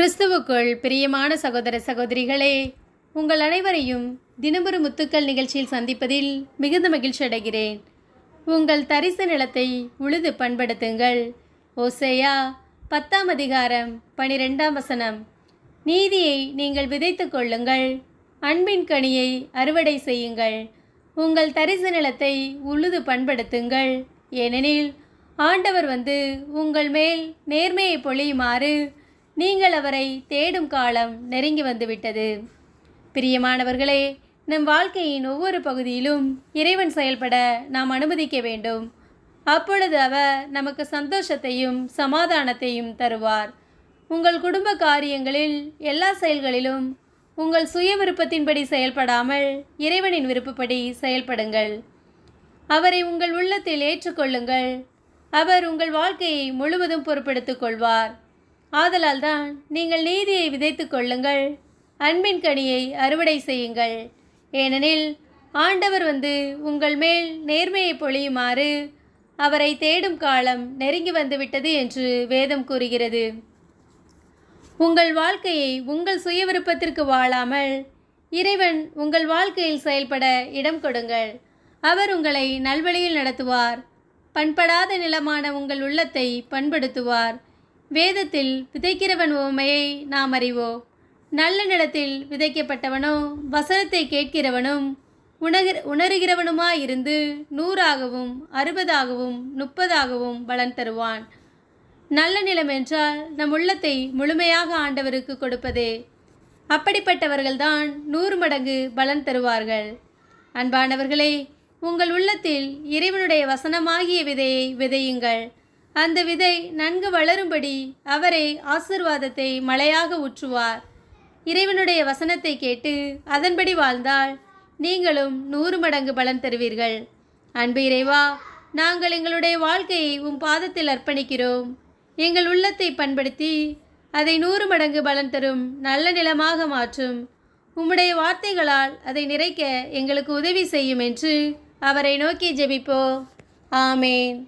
கிறிஸ்துவுக்குள் பிரியமான சகோதர சகோதரிகளே, உங்கள் அனைவரையும் தினமொரு முத்துக்கள் நிகழ்ச்சியில் சந்திப்பதில் மிகுந்த மகிழ்ச்சி அடைகிறேன். உங்கள் தரிசு நிலத்தை உழுது பண்படுத்துங்கள். ஓசேயா 10 அதிகாரம் 12 வசனம். நீதியை நீங்கள் விதைத்து கொள்ளுங்கள், அன்பின் கனியை அறுவடை செய்யுங்கள். உங்கள் தரிசு நிலத்தை உழுது பண்படுத்துங்கள், ஏனெனில் ஆண்டவர் வந்து உங்கள் மேல் நேர்மையை பொழியுமாறு நீங்கள் அவரை தேடும் காலம் நெருங்கி வந்துவிட்டது. பிரியமானவர்களே, நம் வாழ்க்கையின் ஒவ்வொரு பகுதியிலும் இறைவன் செயல்பட நாம் அனுமதிக்க வேண்டும். அப்பொழுது அவர் நமக்கு சந்தோஷத்தையும் சமாதானத்தையும் தருவார். உங்கள் குடும்ப காரியங்களில் எல்லா செயல்களிலும் உங்கள் சுய விருப்பத்தின்படி செயல்படாமல் இறைவனின் விருப்பப்படி செயல்படுங்கள். அவரை உங்கள் உள்ளத்தில் ஏற்றுக்கொள்ளுங்கள். அவர் உங்கள் வாழ்க்கையை முழுவதும் பொறுப்பெடுத்துக் கொள்வார். ஆதலால் தான் நீங்கள் நீதியை விதைத்து கொள்ளுங்கள், அன்பின் கனியை அறுவடை செய்யுங்கள். ஏனெனில் ஆண்டவர் வந்து உங்கள் மேல் நேர்மையை பொழியுமாறு அவரை தேடும் காலம் நெருங்கி வந்துவிட்டது என்று வேதம் கூறுகிறது. உங்கள் வாழ்க்கையை உங்கள் சுய விருப்பத்திற்கு வாழாமல் இறைவன் உங்கள் வாழ்க்கையில் செயல்பட இடம் கொடுங்கள். அவர் உங்களை நல்வழியில் நடத்துவார். பண்படாத நிலமான உங்கள் உள்ளத்தை பண்படுத்துவார். வேதத்தில் விதைக்கிறவன் உவமையை நாம் அறிவோம். நல்ல நிலத்தில் விதைக்கப்பட்டவனோ வசனத்தை கேட்கிறவனும் உணர்கிறவனுமாயிருந்து 100ஆகவும் 60ஆகவும் 30ஆகவும் பலன் தருவான். நல்ல நிலம் என்றால் நம் உள்ளத்தை முழுமையாக ஆண்டவருக்கு கொடுப்பதே. அப்படிப்பட்டவர்கள்தான் 100 மடங்கு பலன் தருவார்கள். அன்பானவர்களே, உங்கள் உள்ளத்தில் இறைவனுடைய வசனமாகிய விதையை விதையுங்கள். அந்த விதை நன்கு வளரும்படி அவரை ஆசீர்வாதத்தை மழையாக ஊற்றுவார். இறைவனுடைய வசனத்தை கேட்டு அதன்படி வாழ்ந்தால் நீங்களும் 100 மடங்கு பலன் தருவீர்கள். அன்பு இறைவா, நாங்கள் எங்களுடைய வாழ்க்கையை பாதத்தில் அர்ப்பணிக்கிறோம். எங்கள் உள்ளத்தை பண்படுத்தி அதை 100 மடங்கு பலன் தரும் நல்ல நிலமாக மாற்றும். உம்முடைய வார்த்தைகளால் அதை நிறைக்க எங்களுக்கு உதவி செய்யும் என்று அவரை நோக்கி ஜெபிப்போம். ஆமேன்.